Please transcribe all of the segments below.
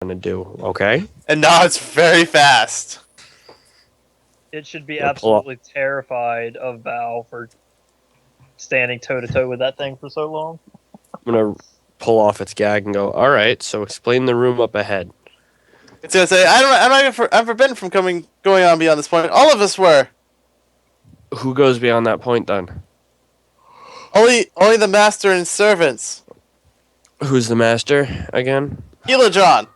going to do, okay? And now it's very fast. It should be Yeah, pull up. absolutely terrified of Val for standing toe to toe with that thing for so long. I'm going to pull off its gag and go, all right, so explain the room up ahead. It's gonna say, I'm forbidden from going on beyond this point. All of us were. Who goes beyond that point then? Only the master and servants. Who's the master again? Helodron.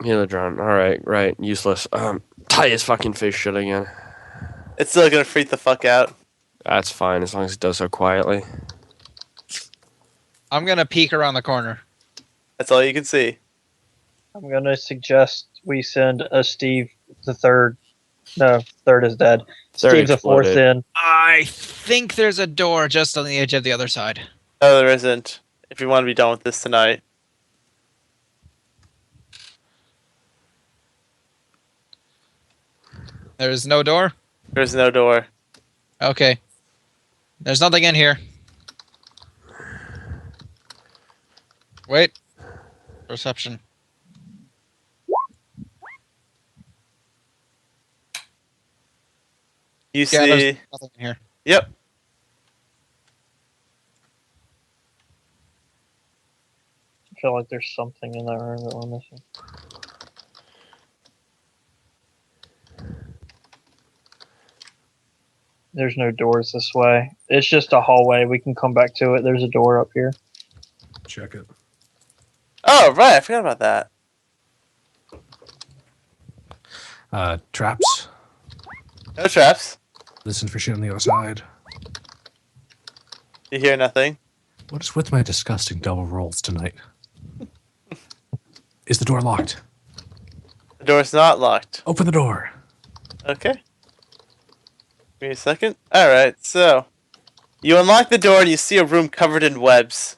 Helodron. All right, right. Useless. Tie his fucking face shut again. It's still gonna freak the fuck out. That's fine as long as it does so quietly. I'm gonna peek around the corner. That's all you can see. I'm going to suggest we send a Steve the third. No, third is dead. Third Steve's the fourth exploded. in. I think there's a door just on the edge of the other side. No, there isn't. If you want to be done with this tonight. There's no door? There's no door. Okay. There's nothing in here. Wait. Perception. You Yeah, there's see. nothing in here. Yep. I feel like there's something in that room that we're missing. There's no doors this way. It's just a hallway. We can come back to it. There's a door up here. Check it. Oh, right. I forgot about that. Traps. No traps. Listen for shit on the other side. You hear nothing. What is with my disgusting double rolls tonight? Is the door locked? The door's not locked. Open the door. Okay. Give me a second. Alright, so. You unlock the door and you see a room covered in webs.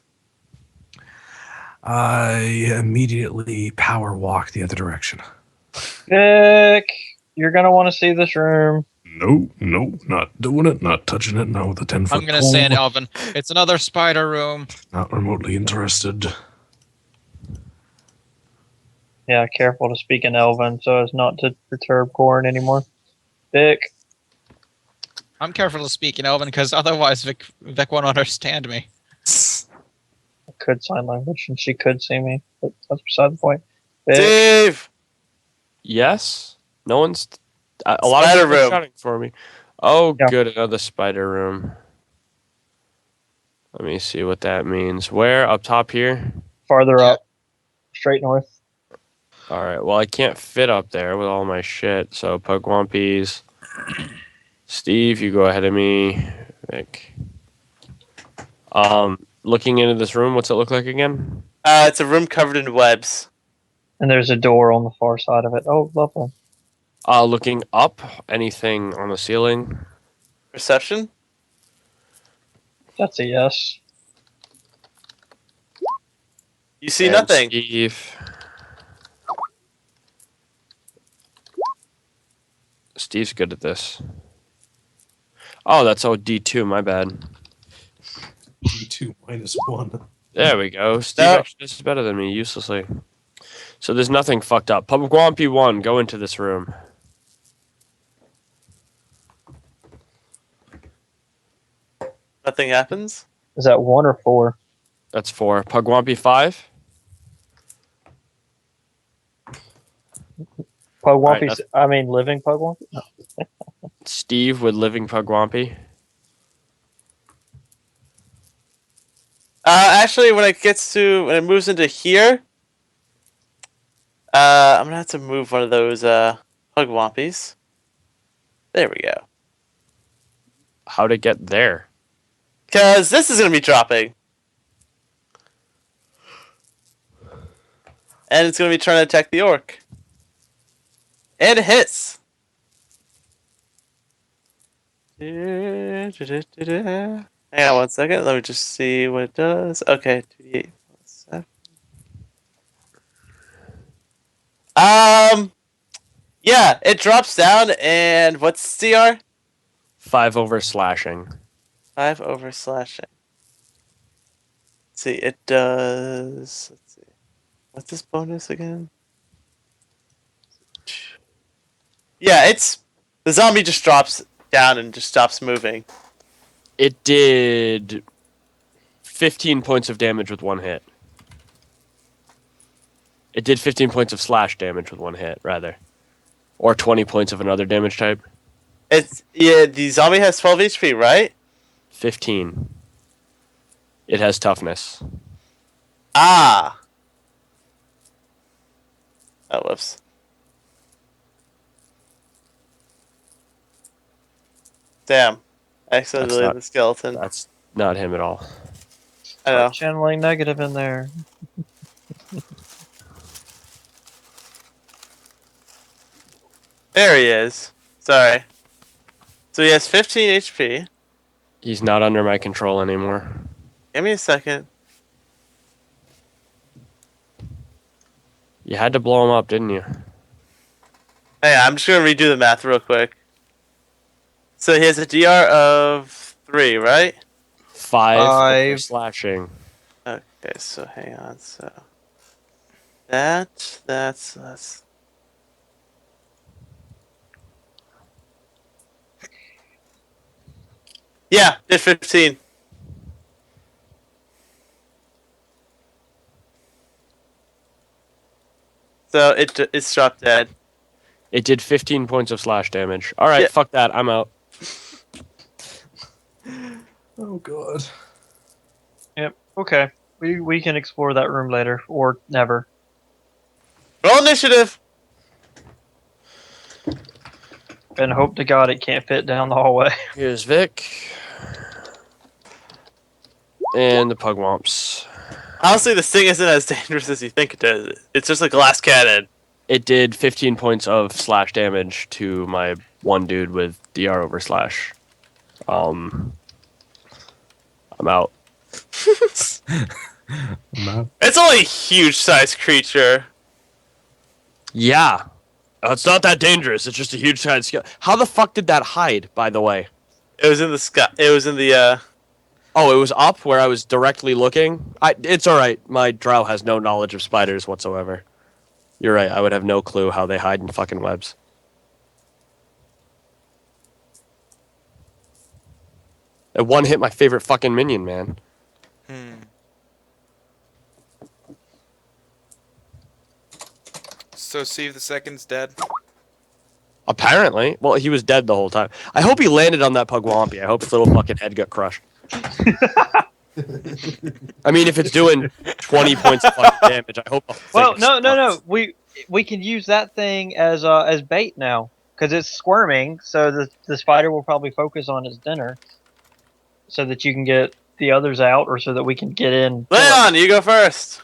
I immediately power walk the other direction. Vic, you're going to want to see this room. No, not doing it, not touching it, no, with a 10-foot I'm gonna say in Elven. It's another spider room. Not remotely interested. Yeah, careful to speak in Elven so as not to perturb Corin anymore. Vic. I'm careful to speak in Elven because otherwise Vic won't understand me. I could sign language and she could see me, but that's beside the point. Vic. Dave! Yes? No one's... a lot of Spider people are room. shouting for me. Oh, Yeah. good. Another spider room. Let me see what that means. Where? Up top here? Farther Yeah. up. Straight north. All right. Well, I can't fit up there with all my shit. So, Pugwumpies. Steve, you go ahead of me. Vic. Looking into this room, what's it look like again? It's a room covered in webs. And there's a door on the far side of it. Oh, lovely. Looking up, anything on the ceiling? Perception? That's a yes. You see And nothing. Steve. Steve's good at this. Oh, that's D2, my bad. D2 -1. There we go. Steve No. actually does better than me, uselessly. So there's nothing fucked up. Pugwampy 1, go into this room. Nothing happens. Is that 1 or 4? That's 4. Pugwampy 5? Pugwampy, Alright, living Pugwampy? No. Steve with living Pugwampy. Actually, when it moves into here, I'm gonna have to move one of those Pugwampies. There we go. How to get there? Because this is gonna be dropping, and it's gonna be trying to attack the orc, and it hits. Hang on 1 second. Let me just see what it does. Okay, 2d8 plus 7. Yeah, it drops down, and what's CR? 5 over slashing. 5 over slashing. Let's see, it does. Let's see. What's this bonus again? Yeah, the zombie just drops down and just stops moving. It did 15 points of damage with one hit. It did 15 points of slash damage with one hit, rather. Or 20 points of another damage type. The zombie has 12 HP, right? 15. It has toughness. Ah. Oh, whoops. Damn. I accidentally deleted the skeleton. That's not him at all. I know. Channeling negative in there. There he is. Sorry. So he has 15 HP. He's not under my control anymore. Give me a second. You had to blow him up, didn't you? Hey, I'm just gonna redo the math real quick. So he has a DR of 3, right? 5 for slashing. Okay, so hang on. So that's. Yeah, did 15. So it's dropped dead. It did 15 points of slash damage. Alright, Yeah. fuck that. I'm out. Oh god. Yep. Okay. We can explore that room later or never. Roll initiative. And hope to God it can't fit down the hallway. Here's Vic. And the Pugwomps. Honestly, this thing isn't as dangerous as you think it is. It's just a glass cannon. It did 15 points of slash damage to my one dude with DR over slash. I'm out. Not It's only a huge sized creature. Yeah. It's not that dangerous. It's just a huge giant skill. How the fuck did that hide, by the way? It was in the sky. It was in the Oh, it was up where I was directly looking? It's alright. My drow has no knowledge of spiders whatsoever. You're right. I would have no clue how they hide in fucking webs. It one hit my favorite fucking minion, man. So Steve the Second's dead. Apparently. Well, he was dead the whole time. I hope he landed on that Pugwampy. I hope his little fucking head got crushed. I mean, if it's doing 20 points of fucking damage, I hope. Well, no. We can use that thing as bait now because it's squirming. So the spider will probably focus on its dinner, so that you can get the others out, or so that we can get in. Leon, you go first.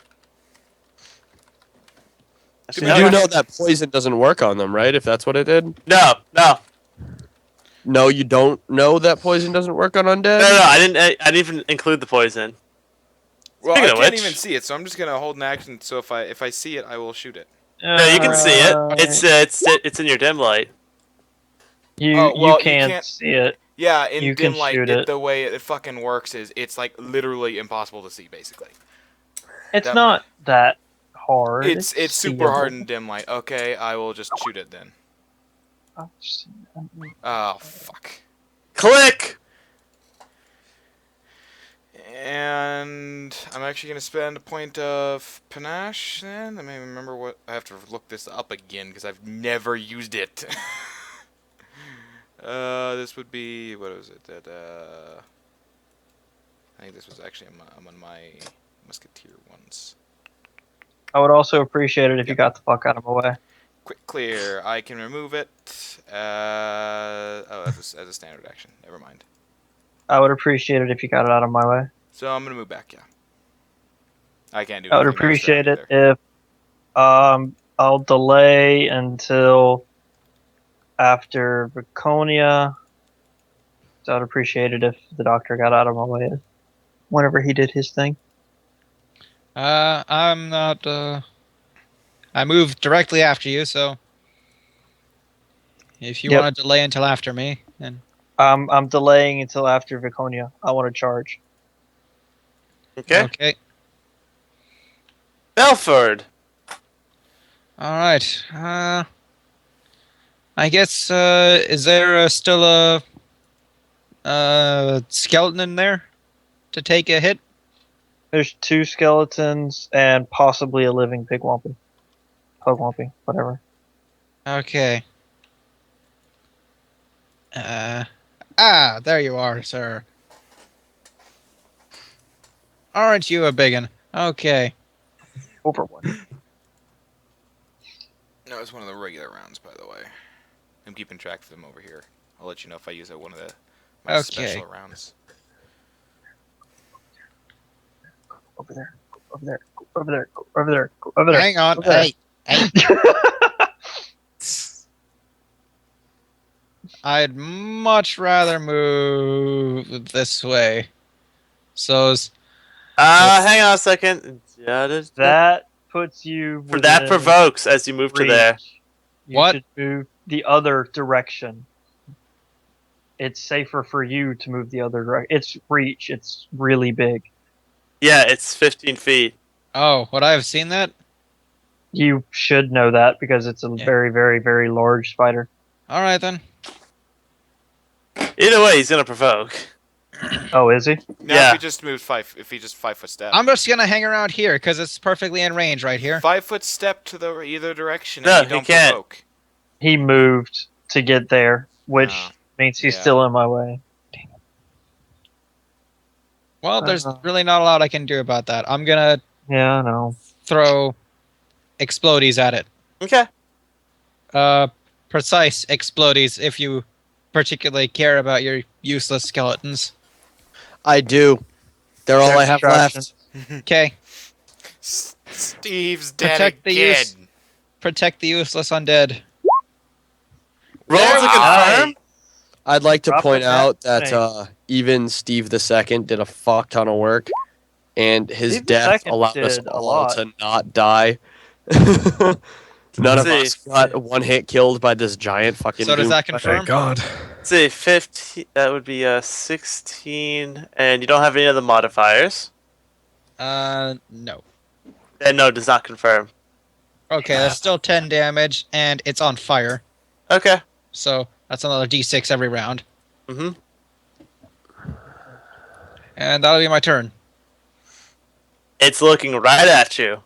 You do know that poison doesn't work on them, right? If that's what it did? No. No, you don't know that poison doesn't work on undead? No, I didn't even include the poison. Well, Speaking I of can't which- even see it, so I'm just gonna hold an action. So if I see it, I will shoot it. No, you can see it. It's in your dim light. You Oh, well, you you can't can't- see it. Yeah, in You can dim light, shoot it. the way it fucking works is it's like literally impossible to see, basically. It's That not that hard. It's super seeable. hard in dim light. Okay, I will just shoot it then. Oh, just- Oh fuck. Click. And I'm actually gonna spend a point of panache. Then let me remember what I have to look this up again because I've never used it. This would be what was it? I think this was actually on my musketeer ones. I would also appreciate it if you got the fuck out of my way. Quick clear. I can remove it. As a standard action. Never mind. I would appreciate it if you got it out of my way. So I'm gonna move back. Yeah. I can't do. I would anything else appreciate around it either. if I'll delay until after Viconia. So I'd appreciate it if the doctor got out of my way whenever he did his thing. I'm not. I moved directly after you, so if you Yep. want to delay until after me, then I'm delaying until after Viconia. I want to charge. Okay. okay. Belford. All right. I guess, is there still a skeleton in there to take a hit? There's 2 skeletons and possibly a living pigwampy. Pugwampy, whatever. Okay. There you are, sir. Aren't you a biggin? Okay. Over one. No, it's one of the regular rounds, by the way. I'm keeping track of them over here. I'll let you know if I use one of my Okay. special rounds. Over there. Over there. Over there. Over there. Over there. Hang on. Over there. Hey. I'd much rather move this way. So, Hang on a second. That puts you For that within provokes as you move to there. reach. You What? should move the other direction. It's safer for you to move the other direction. It's reach. It's really big. Yeah, it's 15 feet. oh, would I have seen that? You should know that because it's a Yeah. very, very, very large spider. All right then. Either way, he's gonna provoke. Oh, is he? Now, Yeah. if he just 5 foot step. I'm just gonna hang around here because it's perfectly in range right here. 5 foot step to the either direction. No, and you he don't can't. provoke. He moved to get there, which Ah, means he's yeah. still in my way. Well, there's Uh-huh. really not a lot I can do about that. I'm gonna Yeah, I know. throw explodies at it. Okay. Precise explodies if you particularly care about your useless skeletons. I do. They're all I have Distraction. left. Okay. Steve's dead Protect the again. use- Protect the useless undead. Roll There to we confirm. go. I'd like to Drop point the out net that even Steve II did a fuck ton of work, and his Steve death II allowed us did a all lot. to not die. None of us got one hit killed by this giant fucking. So does doom that spider. confirm? Thank God. Let's see, 15. That would be 16, and you don't have any other modifiers. No. And no, does not confirm. Okay, that's still 10 damage, and it's on fire. Okay. So that's another d6 every round. Mm-hmm. And that'll be my turn. It's looking right at you.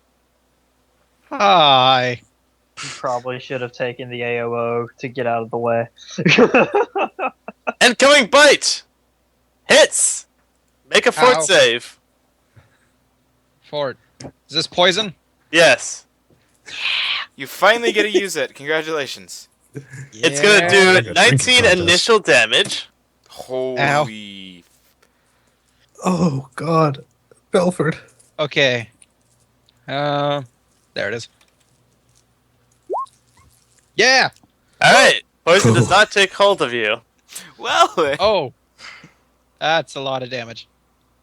Hi. You probably should have taken the AOO to get out of the way. Incoming bite. Hits. Make a fort Ow. save. Fort. Is this poison? Yes. You finally get to use it. Congratulations. It's gonna Like do a 19 drinking contest. initial damage. Holy. Oh God, Belford. Okay. There it is. Yeah! All right. Poison does not take hold of you. Well, Oh! That's a lot of damage.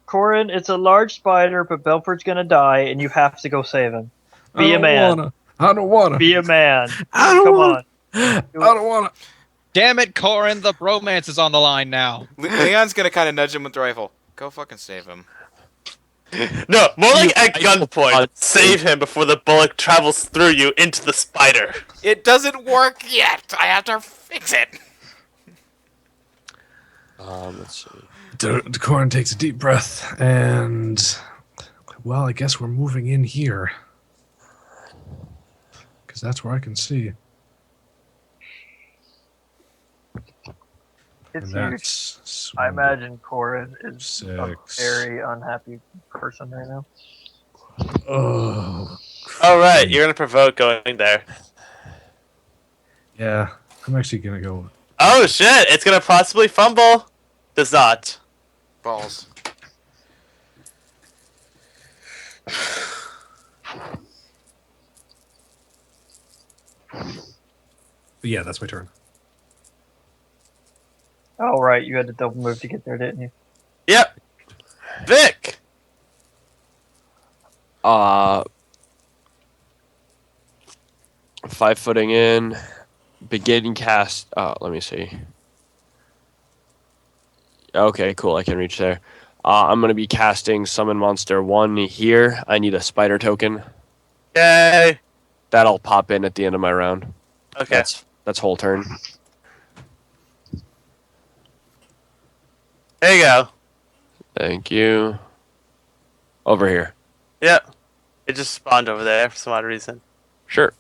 Corin, it's a large spider, but Belford's gonna die, and you have to go save him. I Be a don't man. wanna. I don't wanna. Be a man. I don't Come wanna. on. I don't wanna. Damn it, Corin, the bromance is on the line now. Leon's gonna kind of nudge him with the rifle. Go fucking save him. No, more like You at gunpoint. rifle- Save him before the bullet travels through you into the spider. It doesn't work yet. I have to fix it. Let's see. Corin takes a deep breath and, well, I guess we're moving in here because that's where I can see. It's And huge. that's I imagine Corin is a 6. very unhappy person right now. Oh. All right, you're gonna provoke going there. Yeah, I'm actually gonna go. Oh shit! It's gonna possibly fumble. Does not. Balls. Yeah, that's my turn. Oh, right. You had to double move to get there, didn't you? Yep. Vic. 5-footing in, begin cast. Let me see. Okay, cool. I can reach there. I'm gonna be casting Summon Monster 1 here. I need a spider token. Yay. That'll pop in at the end of my round. Okay. That's whole turn. There you go. Thank you. Over here. Yep. It just spawned over there for some odd reason. Sure.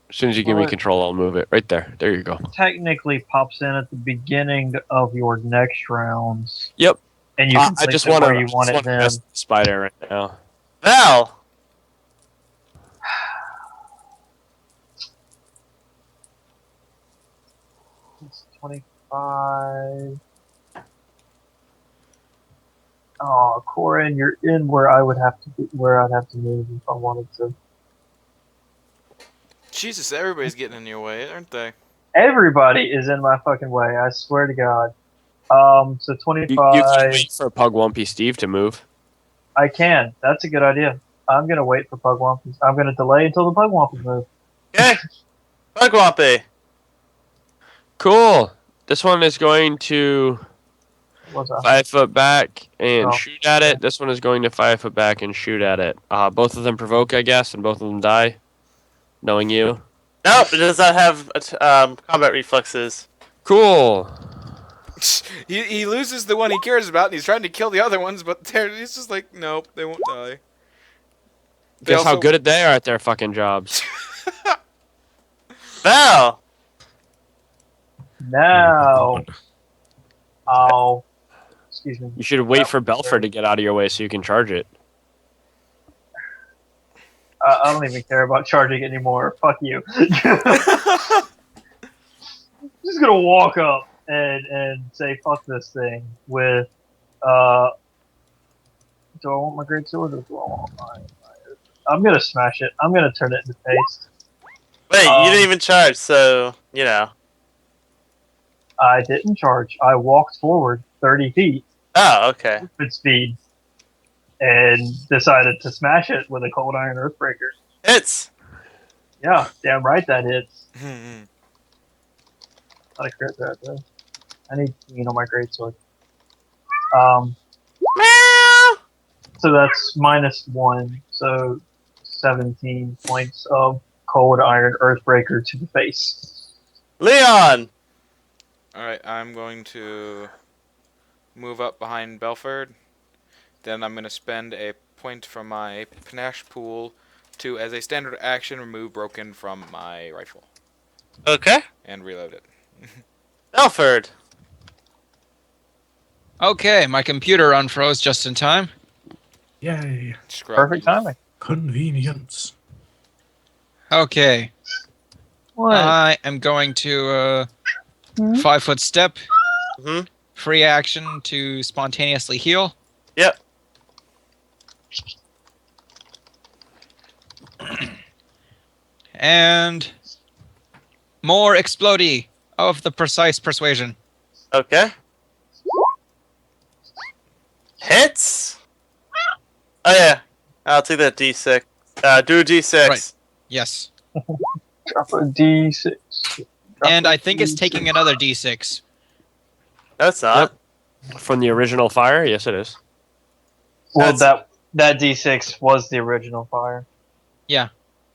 As soon as you give me Well, control, I'll move it. Right there. There you go. Technically pops in at the beginning of your next rounds. Yep. And you can I place just it want where to you want it then. the spider right now. Val! It's 25. Oh, Corin, you're in where I would have to be, where I'd have to move if I wanted to. Jesus, everybody's getting in your way, aren't they? Everybody is in my fucking way. I swear to God. So You 25. can wait for Pug Wumpy Steve to move. I can. That's a good idea. I'm gonna wait for Pug Wumpies. I'm gonna delay until the Pug Wumpies move. Okay. Bugwampy. Cool. This one is going to What's that? 5 foot back and Oh, shoot at okay. it. This one is going to 5 foot back and shoot at it. Both of them provoke, I guess, and both of them die. Knowing you. Nope, it does not have combat reflexes. Cool. He loses the one he cares about, and he's trying to kill the other ones, but he's just like, nope, they won't die. They Guess how also- good they are at their fucking jobs. Val! Now. Oh. Excuse me. You should wait for Belford to get out of your way so you can charge it. I don't even care about charging anymore. Fuck you. I'm just gonna walk up and say fuck this thing with do I want my great sword or do I want my I'm gonna smash it. I'm gonna turn it into paste. Wait, you didn't even charge, so, you know. I didn't charge. I walked forward 30 feet Oh, okay. with speed and decided to smash it with a cold iron earthbreaker. Hits! Yeah, damn right that hits. Not a crit that though. I need on my greatsword. Meow! So that's -1, so 17 points of cold iron earthbreaker to the face. Leon! Alright, I'm going to move up behind Belford. Then I'm going to spend a point from my panache pool to, as a standard action, remove broken from my rifle. Okay. And reload it. Belford! Okay, my computer unfroze just in time. Yay. Scrub. Perfect timing. Convenience. Okay, What? I am going to 5 foot step, Mm-hmm. free action to spontaneously heal. Yep. And more explodey of the precise persuasion. Okay. Hits? Oh, yeah. I'll take that D6. Do a D6. Right. Yes. Drop a D6. Drop And a I think it's D6. taking another d6. No, it's not. From the original fire? Yes, it is. Well, That's- that D6 was the original fire. Yeah.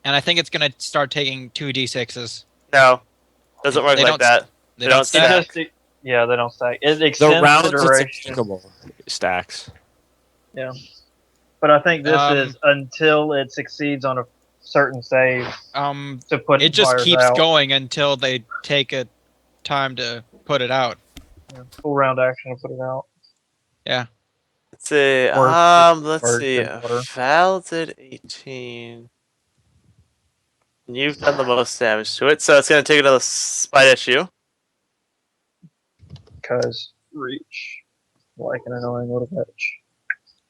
And I think it's going to start taking 2 d6s. No. Doesn't work They like don't- that. They They don't don't stack. stack. Yeah, they don't stack. It The extends rounds the it's duration. applicable stacks. But I think this Um, is until it succeeds on a certain save to put It just fires keeps out. going until they take a time to put it out. Yeah, full round action to put it out. Let's see. Or Let's or see. good water. Val did 18. And you've done the most damage to it, so it's going to take another spite at you. Because reach. Like an annoying little bitch.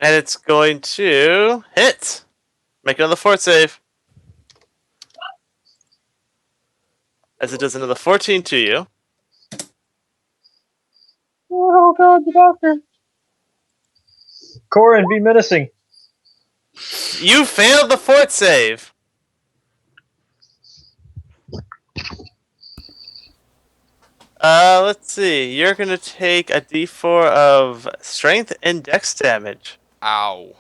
And it's going to hit. Make another fort save. As it does another 14 to you. Oh god, the doctor. Corin, be menacing. You failed the fort save. Let's see. You're going to take a d4 of strength and dex damage. Ow.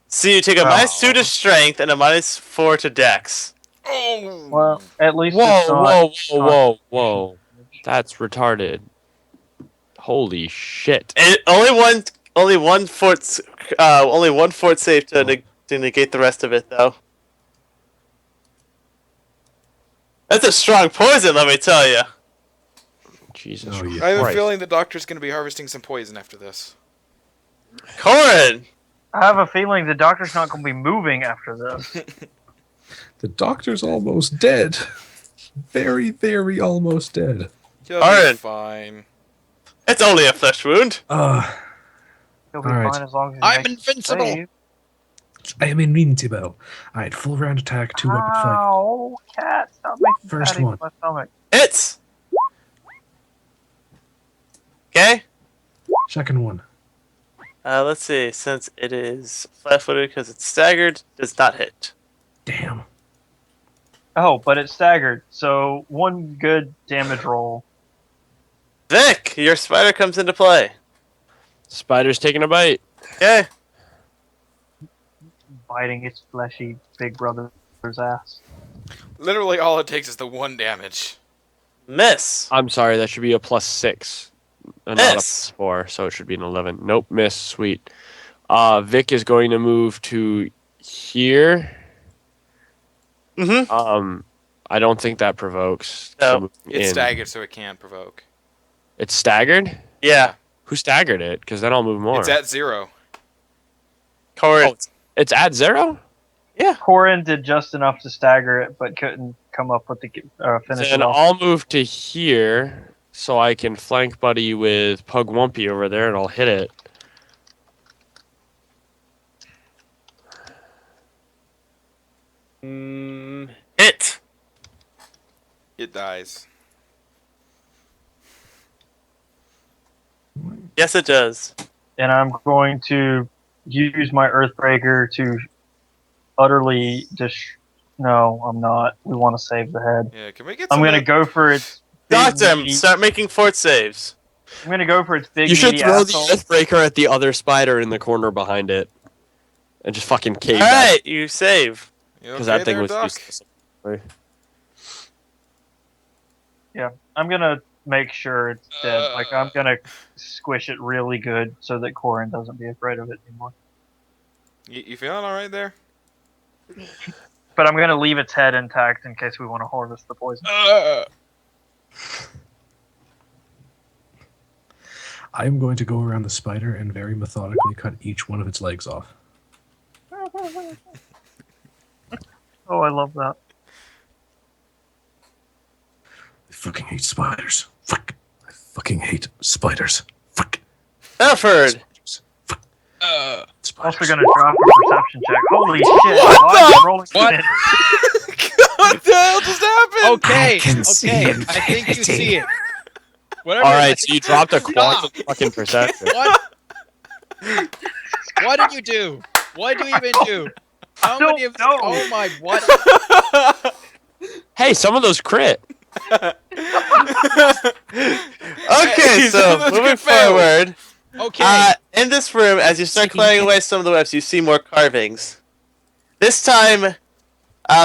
So you take a Wow. -2 to strength and a -4 to dex. Oh. Well, at least Whoa, it's not. whoa, whoa, whoa, whoa. That's retarded. Holy shit. Only one fort safe to negate the rest of it, though. That's a strong poison, let me tell you. Jesus Oh, yeah. I have a Christ. feeling the doctor's going to be harvesting some poison after this. Corin! I have a feeling the doctor's not going to be moving after this. The doctor's almost dead. Very, very almost dead. He'll be Alright. fine. It's only a flesh wound. He'll be Alright. fine as long as he I'm makes it invincible. safe. I am invincible. Alright, full round attack, 2-weapon fight. Ow, cat! Stop making First patties one. in my stomach. Hits! Okay. Second one. Let's see. Since it is flat-footed because it's staggered, does not hit. Damn. Oh, but it's staggered, so one good damage roll. Vic, your spider comes into play. Spider's taking a bite. Okay. Biting its fleshy big brother's ass. Literally, all it takes is the 1 damage. Miss. I'm sorry, that should be a +6. Not a Miss. +4, so it should be an 11. Nope, miss. Sweet. Vic is going to move to here. Mm-hmm. I don't think that provokes. No. to move It's in. staggered, so it can't provoke. It's staggered? Yeah. Who staggered it? Because then I'll move more. It's at 0. Corin. Oh, it's at 0? Corin did just enough to stagger it, but couldn't come up with the finish Then it off. I'll move to here so I can flank buddy with Pugwumpy over there and I'll hit it. Hit. It dies. Yes, it does. And I'm going to use my Earthbreaker to utterly No, I'm not. We want to save the head. Yeah, can we get I'm some going to of go for its big Doctor, meaty- start making fort saves. I'm going to go for its big You should meaty throw the asshole. Earthbreaker at the other spider in the corner behind it. And just fucking cave that. Alright, you save. You Because okay that thing there, was Doc? useless. I'm going to make sure it's dead. Like, I'm going to squish it really good so that Corin doesn't be afraid of it anymore. You feeling alright there? But I'm going to leave its head intact in case we want to harvest the poison. I am going to go around the spider and very methodically cut each one of its legs off. Oh, I love that. I fucking hate spiders. Fuck. I fucking hate spiders. Fuck. Belford. Spiders. Fuck. Also Spiders. going to drop a perception check. Holy shit! Why am I rolling What? it? What the hell just happened? Okay, I can see okay. I infinity. think you see it. Whatever. Alright, so you dropped a quantum Stop. fucking perception. What? What did you do? What do you even do? How don't many of? know. Oh my! What? Hey, some of those crit. Okay, Hey, so that's moving good fail. forward. Okay. In this room, as you start clearing away some of the webs, you see more carvings. This time,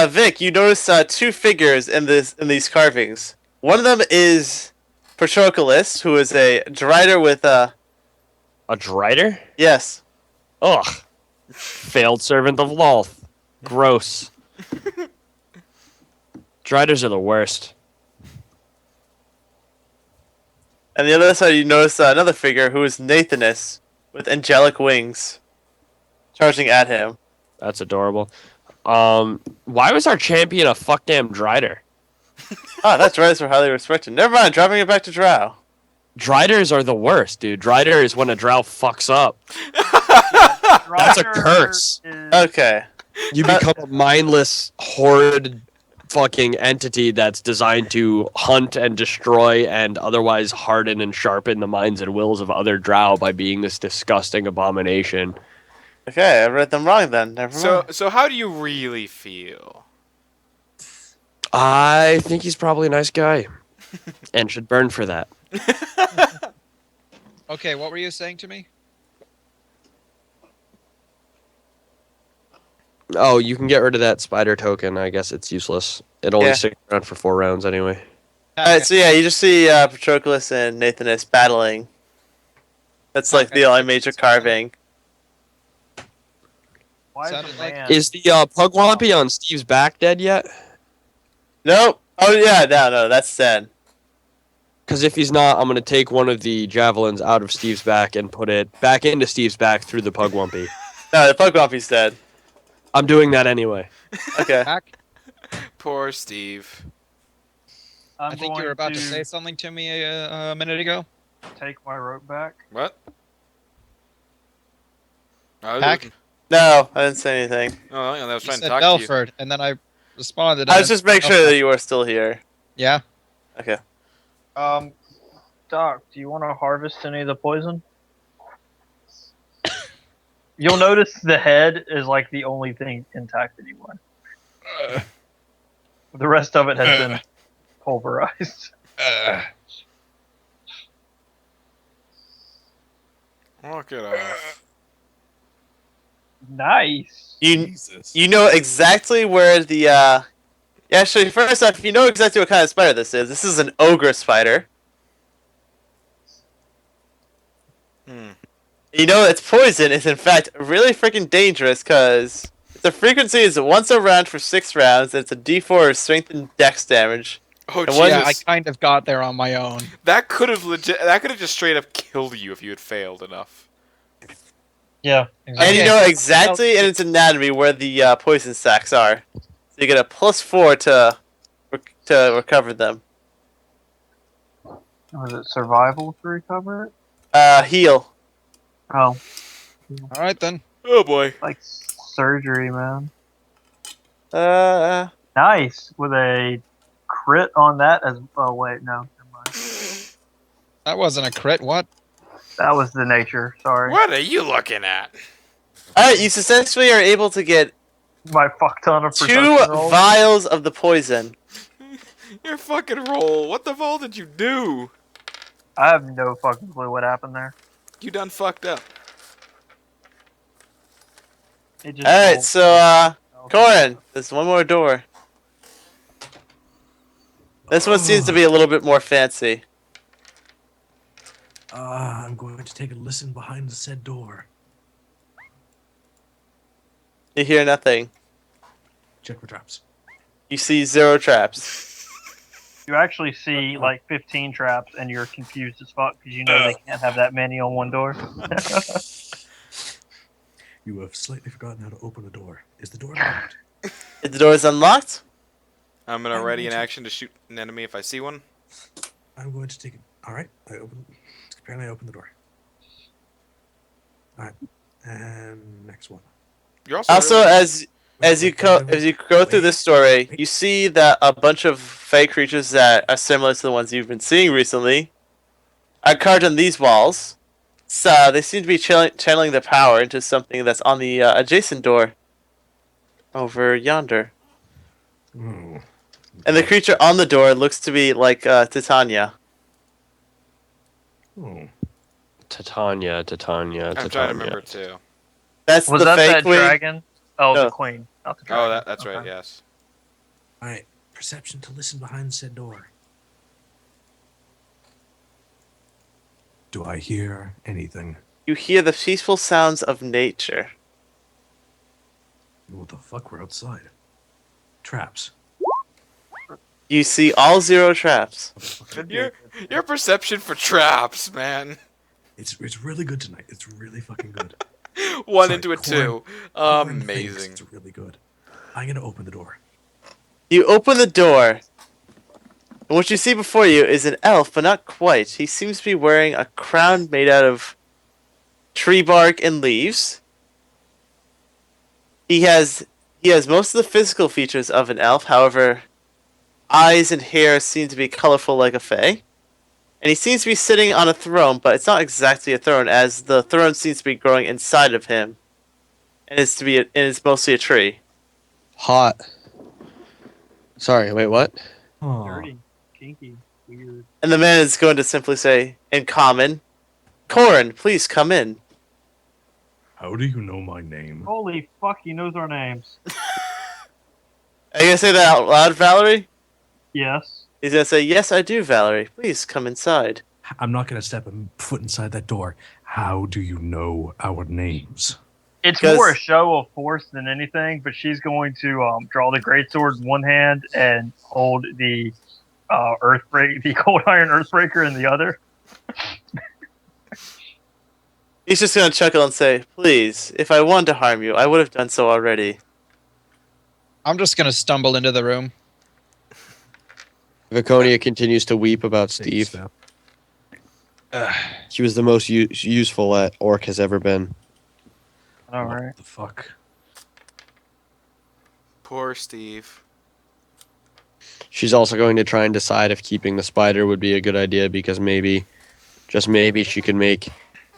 Vic, you notice 2 figures in these carvings. One of them is Patroclus, who is a drider with A Drider? yes. Ugh. Failed servant of Lolth. Gross. Driders are the worst. And the other side, you notice another figure who is Nathanus with angelic wings, charging at him. That's adorable. Why was our champion a fuckdamn Drider? That's right. We're highly respected. Never mind. Dropping it back to Drow. Driders are the worst, dude. Drider is when a drow fucks up. That's a Roger curse. is- Okay. You become a mindless, horrid fucking entity that's designed to hunt and destroy and otherwise harden and sharpen the minds and wills of other drow by being this disgusting abomination. Okay, I read them wrong then. Never mind. So how do you really feel? I think he's probably a nice guy and should burn for that. Okay. What were you saying to me? Oh, you can get rid of that spider token. I guess it's useless. It only Yeah. sticks around for 4 rounds anyway. Alright, so yeah, you just see Patroclus and Nathanus battling. That's like the only major carving. Why is Sounded the like- man? Is the Pugwampy on Steve's back dead yet? Nope. Oh yeah, no, that's dead. Because if he's not, I'm going to take one of the javelins out of Steve's back and put it back into Steve's back through the Pugwampy. No, the Pugwampy's dead. I'm doing that anyway. Okay. Back. Poor Steve. I think you were about to say something to me a minute ago. take my rope back. What? I was, Pack? No, I didn't say anything. oh, I was You trying to said talk to you. Belford, and then I responded. I and was then- just making sure that you were still here. Yeah. Okay. Doc, do you want to harvest any of the poison? You'll notice the head is like the only thing intact anymore. The rest of it has been pulverized. Look it off. Nice. You know exactly where the Actually, first off, you know exactly what kind of spider this is. This is an ogre spider. You know its poison is in fact really freaking dangerous because the frequency is once a round for 6 rounds. And it's a D4 of strength and dex damage. Oh, And what Yeah, Jesus. I kind of got there on my own. That could have just straight up killed you if you had failed enough. Yeah. And Exactly. you Okay. know exactly in its anatomy where the poison sacks are. So you get a +4 to recover them. Was it survival to recover it? Heal. Oh, All right then. Oh boy. like surgery, man. Uh, Nice with a crit on that as. Oh wait, no, never mind. That wasn't a crit. What? That was the nature. Sorry, What are you looking at? Alright, you successfully are able to get my fuck ton of 2 perception rolls. vials of the poison. Your fucking roll. What the hell did you do? I have no fucking clue what happened there. You done fucked up. It just Alright, rolled. so Corin, there's one more door. This one seems to be a little bit more fancy. I'm going to take a listen behind the said door. You hear nothing. Check for traps. You see 0 traps. You actually see like 15 traps, and you're confused as fuck because you know they can't have that many on one door. You have slightly forgotten how to open a door. Is the door locked? If the door is unlocked, I'm gonna ready an action to shoot an enemy if I see one. I'm going to take it. All right. Apparently, I opened the door. All right. And next one. You're also, also really- as you go through this story, you see that a bunch of fey creatures that are similar to the ones you've been seeing recently are carved on these walls. So they seem to be channeling their power into something that's on the adjacent door over yonder. Oh. And the creature on the door looks to be like Titania. Oh. Titania. I'm trying to remember too. That's Was the that fey that queen. dragon? Oh, No. the queen, not the dragon. Oh, that's right. Okay. Yes. All right. Perception to listen behind said door. Do I hear anything? You hear the peaceful sounds of nature. What the fuck? We're outside. Traps. You see all 0 traps. Could be. Your perception for traps, man. It's really good tonight. It's really fucking good. One Sorry, into a Corin. 2. Corin thinks Amazing. It's really good. I'm gonna open the door. You open the door, and what you see before you is an elf, but not quite. He seems to be wearing a crown made out of tree bark and leaves. He has most of the physical features of an elf, however, eyes and hair seem to be colorful like a fae. And he seems to be sitting on a throne, but it's not exactly a throne, as the throne seems to be growing inside of him. And it's mostly a tree. Hot. Sorry, wait, what? Dirty, kinky, weird. And the man is going to simply say, in common, Corin, please come in. How do you know my name? Holy fuck, he knows our names. Are you gonna say that out loud, Valerie? Yes. He's gonna say, "Yes, I do, Valerie. Please come inside." I'm not going to step a foot inside that door. How do you know our names? It's 'Cause- more a show of force than anything, but she's going to draw the greatsword in one hand and hold the the cold iron earthbreaker in the other. He's just gonna chuckle and say, "Please, if I wanted to harm you, I would have done so already." I'm just gonna stumble into the room. Viconia continues to weep about Take Steve. step. He was the most useful that Orc has ever been. All What right. the fuck? Poor Steve. She's also going to try and decide if keeping the spider would be a good idea because maybe, just maybe, she could make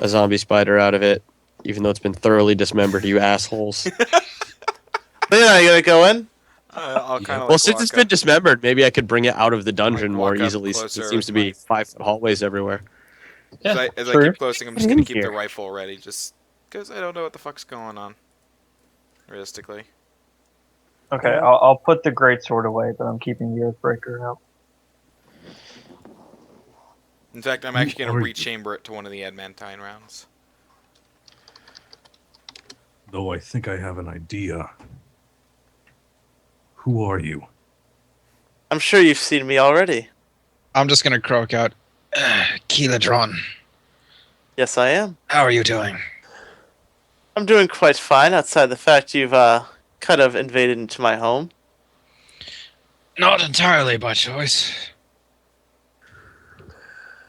a zombie spider out of it, even though it's been thoroughly dismembered, you assholes. Leon, are you gonna go in? I'll kind of Well, since it's been dismembered, maybe I could bring it out of the dungeon Like, more walk up easily. It closer seems to with be my- 5-foot hallways everywhere. As I true. keep closing, I'm just Get gonna in keep here. the rifle ready, just because I don't know what the fuck's going on. Realistically. Okay, I'll put the greatsword away, but I'm keeping the earthbreaker out. In fact, I'm Who actually gonna are you? rechamber it to one of the adamantine rounds. Though I think I have an idea. Who are you? I'm sure you've seen me already. I'm just gonna croak out. Keeladron, Yes, I am. how are you doing? I'm doing quite fine outside the fact you've kind of invaded into my home. Not entirely by choice.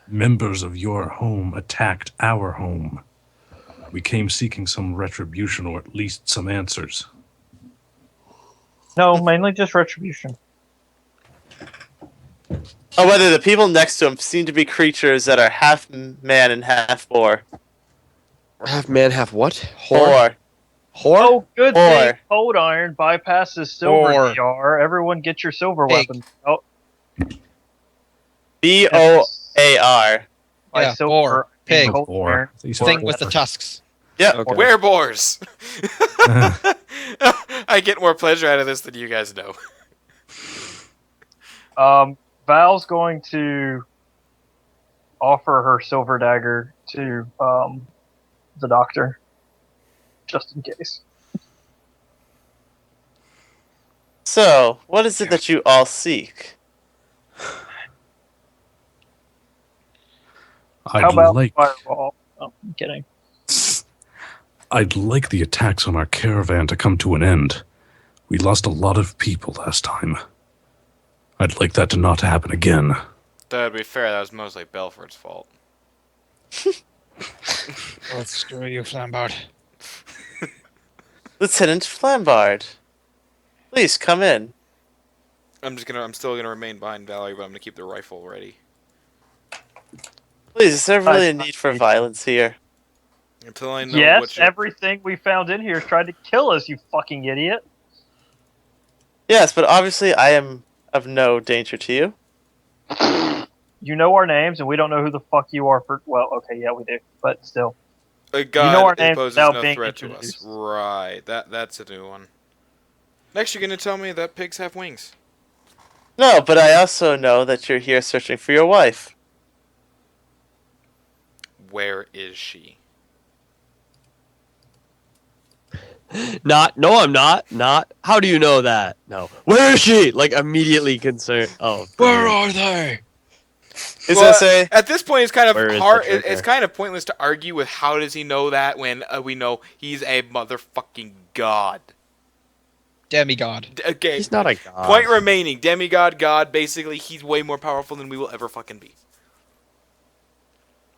Members of your home attacked our home. We came seeking some retribution or at least some answers. No, mainly just retribution. Oh, whether the people next to him seem to be creatures that are half man and half boar. Half man, half what? Boar. Whore? Oh, good thing Or- cold iron bypasses silver Or- DR. Everyone get your silver Pig. weapons. Oh, BOAR. by Yeah, silver, or I mean pig. cold Or iron. you said Thing with the or. tusks. Yeah. Okay. Werebores! I get more pleasure out of this than you guys know. Val's going to offer her silver dagger to the doctor, just in case. So, what is it that you all seek? How I'd about like fireball? Oh, I'm kidding. I'd like the attacks on our caravan to come to an end. We lost a lot of people last time. I'd like that to not happen again. To be fair, that was mostly Belford's fault. Oh, screw you, Flambard. Lieutenant Flambard. Please come in. I'm still gonna remain behind Valerie, but I'm gonna keep the rifle ready. Please, is there really a need for violence here? Until I know Yes, what you're... everything we found in here has tried to kill us, you fucking idiot. Yes, but obviously I am of no danger to you. You know our names, and we don't know who the fuck you are for. Well, okay, yeah, we do, but still. A god know our names poses without no being threat to us. introduced. Right, that's a new one. Next, you're gonna tell me that pigs have wings. No, but I also know that you're here searching for your wife. Where is she? No, I'm not. How do you know that? No. Where is she? Like, immediately concerned. Oh. Where are they? He's Well, gonna say, At this point, it's kind Where of is hard. the trigger? It's kind of pointless to argue with how does he know that when we know he's a motherfucking god. Demigod. Okay. He's not a god. Point remaining. Demigod, god. Basically, he's way more powerful than we will ever fucking be.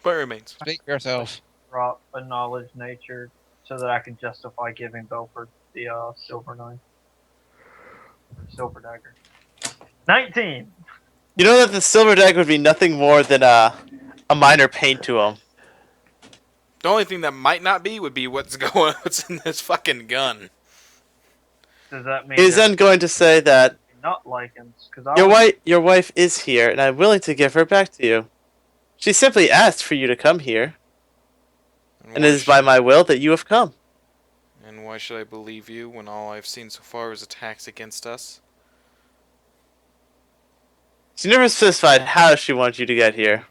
Point remains. Speak for yourself. Drop a knowledge nature so that I can justify giving Belford the silver knife. Silver dagger. 19! you know that the silver dagger would be nothing more than a minor pain to him. The only thing that might not be would be what's in this fucking gun. Does that mean He's they're then going to say that not lichens? Because your wife is here, and I'm willing to give her back to you. She simply asked for you to come here, and it is by my will that you have come. And why should I believe you when all I've seen so far is attacks against us? She never specified how she wants you to get here.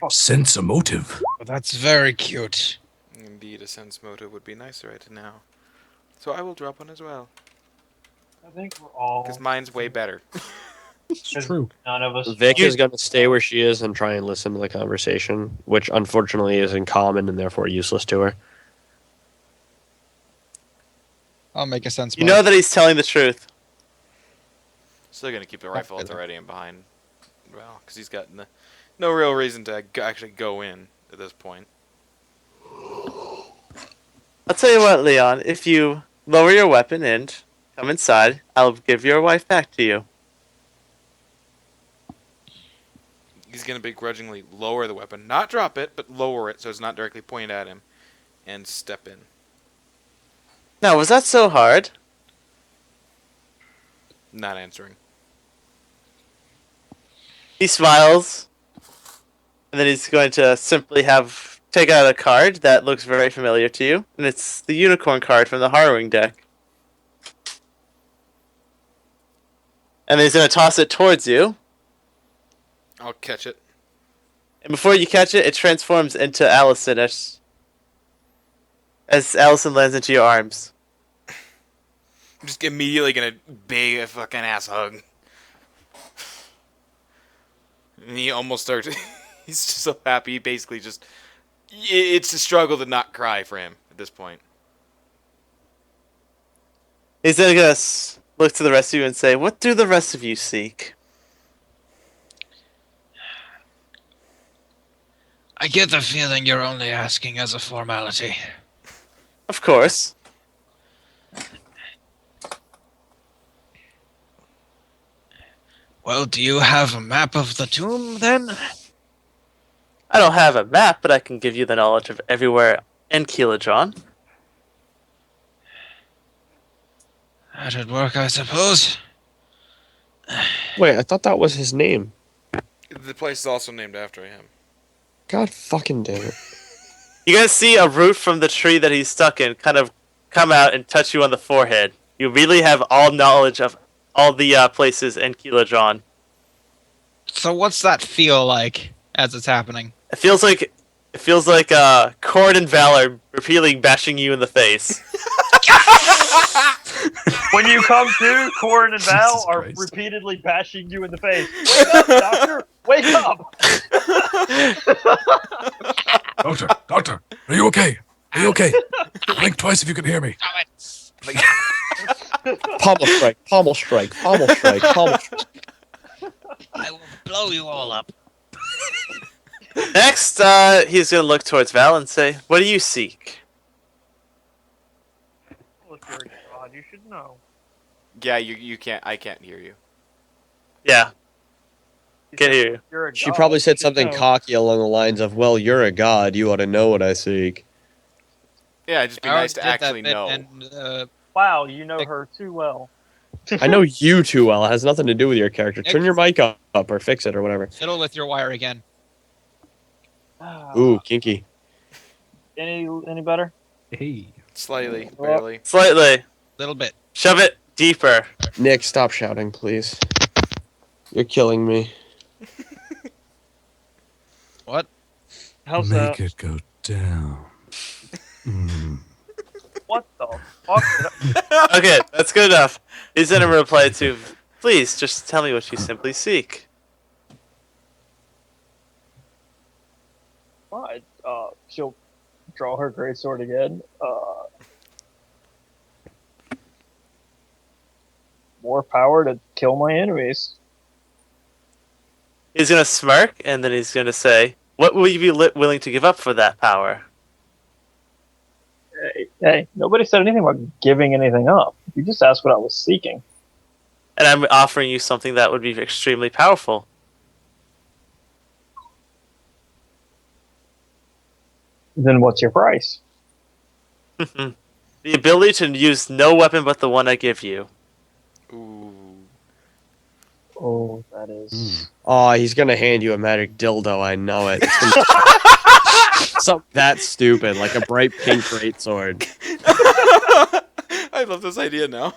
Sense a motive. Well, that's very cute. Indeed, a sense motive would be nicer right now. So I will drop one as well. I think we're all. Because mine's way better. It's true. None of us. Vic is going to stay where she is and try and listen to the conversation, which unfortunately is in common and therefore useless to her. I'll make a sense. You know that he's telling the truth. Still gonna keep the rifle at the ready and behind. Well, because he's got no real reason to actually go in at this point. I'll tell you what, Leon. If you lower your weapon and come inside, I'll give your wife back to you. He's gonna begrudgingly lower the weapon, not drop it, but lower it so it's not directly pointed at him, and step in. Now, was that so hard? Not answering. He smiles, and then he's going to simply take out a card that looks very familiar to you, and it's the unicorn card from the Harrowing deck. And then he's going to toss it towards you, I'll catch it. and before you catch it, it transforms into Allison as Allison lands into your arms. I'm just immediately gonna big a fucking ass hug. And he almost starts. He's just so happy. He basically just. It's a struggle to not cry for him at this point. He's then going to look to the rest of you and say, "What do the rest of you seek?" I get the feeling you're only asking as a formality. Of course. Well, do you have a map of the tomb, then? I don't have a map, but I can give you the knowledge of everywhere in Keeladron. That'd work, I suppose. Wait, I thought that was his name. The place is also named after him. God fucking damn it. You guys see a root from the tree that he's stuck in kind of come out and touch you on the forehead. You really have all knowledge of all the places in Keeladron. So what's that feel like as it's happening? It feels like Cord and Valor repeatedly bashing you in the face. When you come to, Corin and Val Jesus are Christ. repeatedly bashing you in the face. Wake up, Doctor! Wake up! Doctor, are you okay? Are you okay? Blink twice if you can hear me. Pommel strike, pommel strike, pommel strike, pommel strike. I will blow you all up. Next, he's going to look towards Val and say, "What do you seek?" Look, you're a god, you should know. Yeah, you can't. I can't hear you. Yeah, can't hear you. You're a She god, probably you said should something know. cocky along the lines of, "Well, you're a god, you ought to know what I seek." Yeah, it'd just be I already nice to did that actually bit, know. And, Wow, you know her too well. I know you too well. It has nothing to do with your character. Turn your mic up or fix it or whatever. fiddle with your wire again. Ooh, kinky. Any better? Hey. Slightly, barely. Slightly. Little bit. Shove it deeper. Nick, stop shouting, please. You're killing me. What? How's Make that? it go down. Mm. What the fuck? Okay, that's good enough. He's going to reply to, "Please, just tell me what you simply seek." What? She'll draw her greatsword again. More power to kill my enemies. He's going to smirk, and then he's going to say, "What will you be willing to give up for that power?" Hey, nobody said anything about giving anything up. You just asked what I was seeking. And I'm offering you something that would be extremely powerful. Then what's your price? The ability to use no weapon but the one I give you. Ooh. Oh, that is. Oh, he's gonna hand you a magic dildo. I know it. Something that stupid, like a bright pink greatsword. I love this idea now.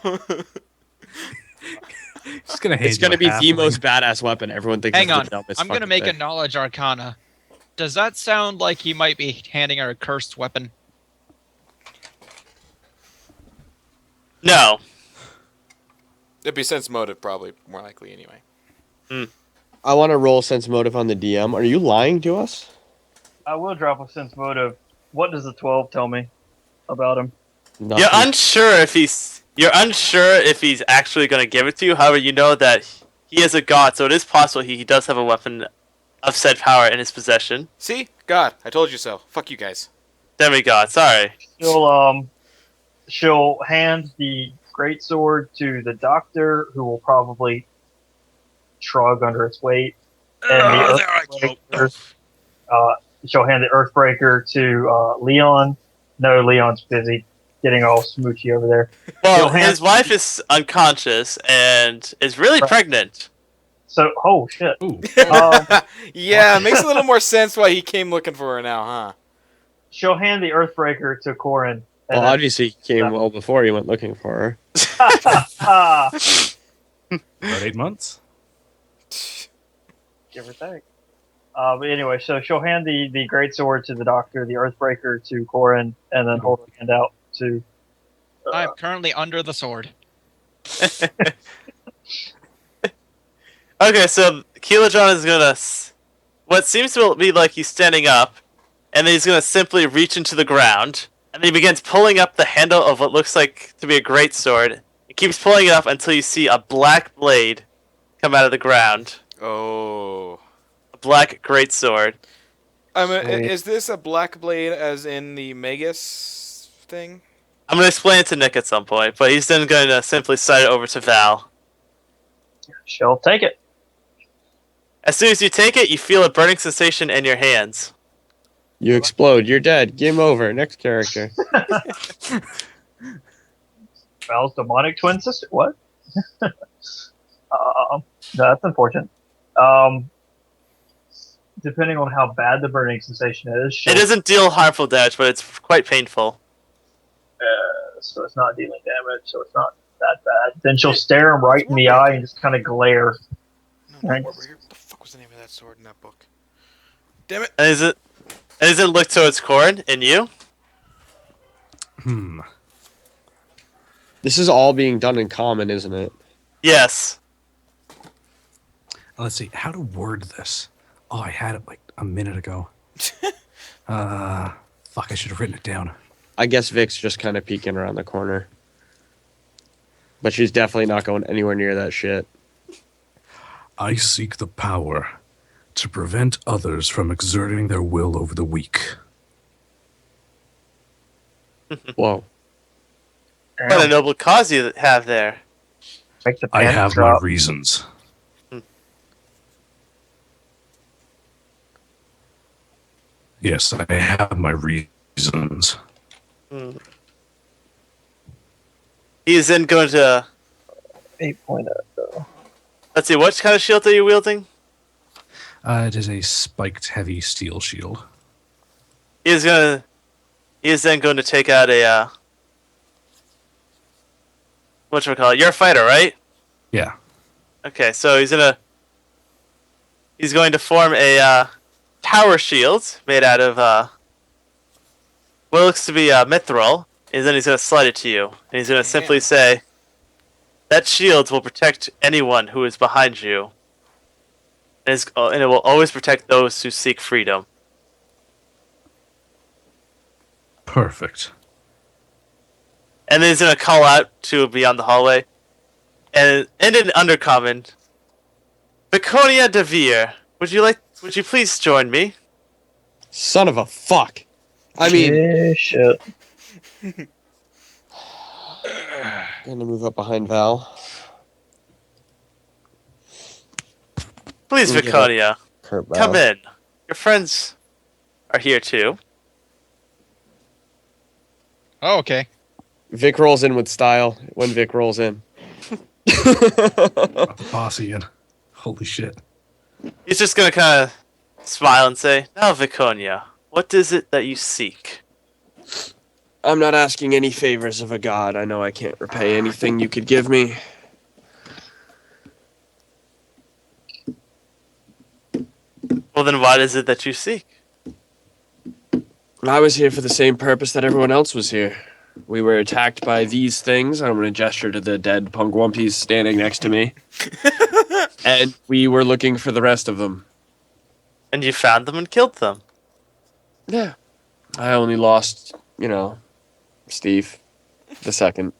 Just gonna hand It's gonna you a be the halfling. most badass weapon. Everyone thinks Hang it's on. the dumbest. I'm gonna fucking make a thing. knowledge arcana. Does that sound like he might be handing her a cursed weapon? No. It'd be sense motive, probably more likely anyway. I want to roll sense motive on the DM. Are you lying to us? I will drop a sense motive. What does the 12 tell me about him? Nothing. You're unsure if he's actually going to give it to you. However, you know that he is a god, so it is possible he does have a weapon of said power in his possession. See? God, I told you so. Fuck you guys. Demigod, sorry. She'll hand the greatsword to the doctor, who will probably shrug under its weight. And the Earthbreaker, she'll hand the Earthbreaker to Leon. No, Leon's busy getting all smoochy over there. Well, He'll hand- his wife is unconscious and is really Right. pregnant. So, oh shit. Ooh. Yeah, it makes a little more sense why he came looking for her now, huh? She'll hand the Earthbreaker to Corin. Well, And then, obviously, he came well before he went looking for her. About 8 months. give or take. But anyway, so she'll hand the greatsword to the doctor, the Earthbreaker to Corin, and then hold her hand out to. I'm currently under the sword. Okay, so Keelan is gonna, what seems to be like he's standing up, and then he's gonna simply reach into the ground, and then he begins pulling up the handle of what looks like to be a greatsword. He keeps pulling it up until you see a black blade come out of the ground. Oh. A black greatsword. Is this a black blade as in the Magus thing? I'm gonna explain it to Nick at some point, but he's then gonna simply slide it over to Val. She'll take it. As soon as you take it, you feel a burning sensation in your hands. You explode. You're dead. Game over. Next character. Val's demonic twin sister. What? That's unfortunate. Depending on how bad the burning sensation is, It doesn't deal harmful damage, but it's quite painful. so it's not dealing damage, so it's not that bad. Then she'll stare him right in the eye and just kind of glare. No, Right. What the fuck was the name of that sword in that book? Damn it! And does it look towards Corin and you? This is all being done in common, isn't it? Yes. Let's see. How to word this? Oh, I had it like a minute ago. Fuck, I should have written it down. I guess Vic's just kind of peeking around the corner. But she's definitely not going anywhere near that shit. I seek the power to prevent others from exerting their will over the weak. Whoa. What a noble cause you have there. Make the I panic have drop. my reasons. Yes, I have my reasons. He is then going to... 8.0 though. Let's see, what kind of shield are you wielding? It is a spiked heavy steel shield. He is then going to take out a... whatchamacallit? You're a fighter, right? Yeah. Okay, so he's going to form a tower shield made out of what looks to be mithril, and then he's going to slide it to you. And he's going to simply say, that shield will protect anyone who is behind you, and it will always protect those who seek freedom. Perfect. And then he's going to call out to beyond the hallway, and in undercommon, Viconia de Vere, would you please join me? Son of a fuck. I mean, Yeah, shit. gonna move up behind Val. Please, Yeah. Viconia, Kurt Val. come in. Your friends are here too. Oh, okay. Vic rolls in with style when Vic rolls in. Got the posse in. Holy shit. He's just gonna kind of smile and say, "Now, Viconia, What is it that you seek? I'm not asking any favors of a god. I know I can't repay anything you could give me. Well, then what is it that you seek? I was here for the same purpose that everyone else was here. We were attacked by these things. I'm going to gesture to the dead Pungwumpies standing next to me. And we were looking for the rest of them. And you found them and killed them. Yeah. I only lost, Steve the second.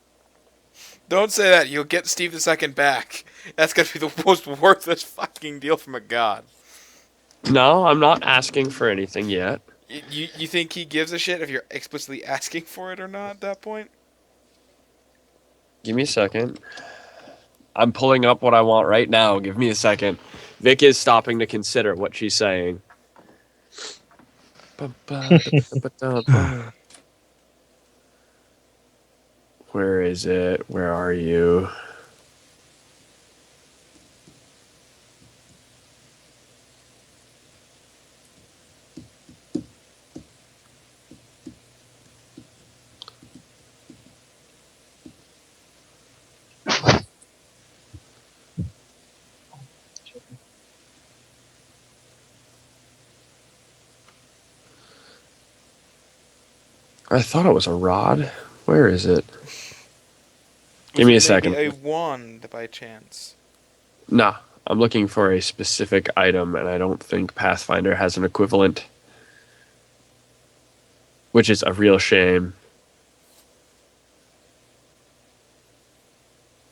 Don't say that. You'll get Steve the Second back. That's gonna be the most worthless fucking deal from a god. No, I'm not asking for anything yet. You think he gives a shit if you're explicitly asking for it or not at that point? Give me a second. I'm pulling up what I want right now. Give me a second. Vic is stopping to consider what she's saying. Where is it? Where are you? I thought it was a rod. Where is it? Give me a second. Maybe a wand by chance. Nah, I'm looking for a specific item, and I don't think Pathfinder has an equivalent. Which is a real shame.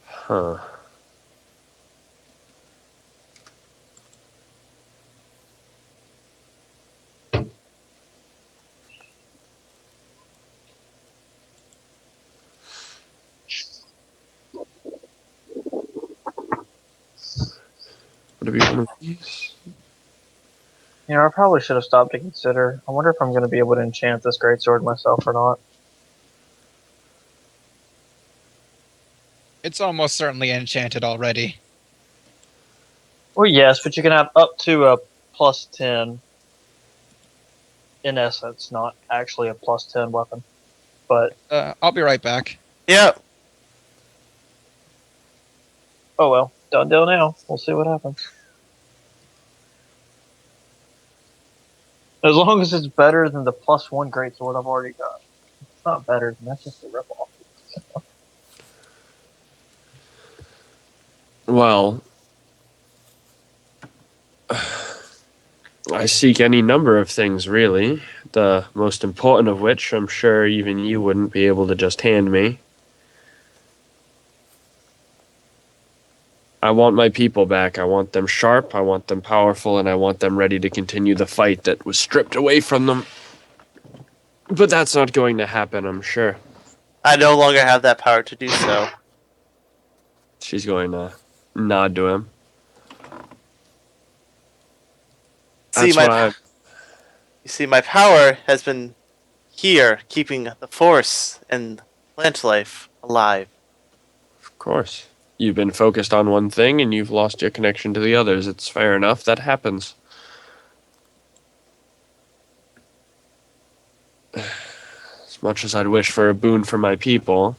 Huh. Would it be one of these? I probably should have stopped to consider. I wonder if I'm going to be able to enchant this greatsword myself or not. It's almost certainly enchanted already. Well, yes, but you can have up to a +10. In essence, not actually a +10 weapon. But, I'll be right back. Yep. oh well. Done deal now. We'll see what happens. As long as it's better than the +1 greatsword I've already got. It's not better, then that's just a ripoff. Well, I seek any number of things, really. The most important of which I'm sure even you wouldn't be able to just hand me. I want my people back. I want them sharp, I want them powerful, and I want them ready to continue the fight that was stripped away from them. But that's not going to happen, I'm sure. I no longer have that power to do so. She's going to nod to him. See, That's you see, my power has been here, keeping the force and plant life alive. Of course. You've been focused on one thing and you've lost your connection to the others. It's fair enough. That happens. As much as I'd wish for a boon for my people,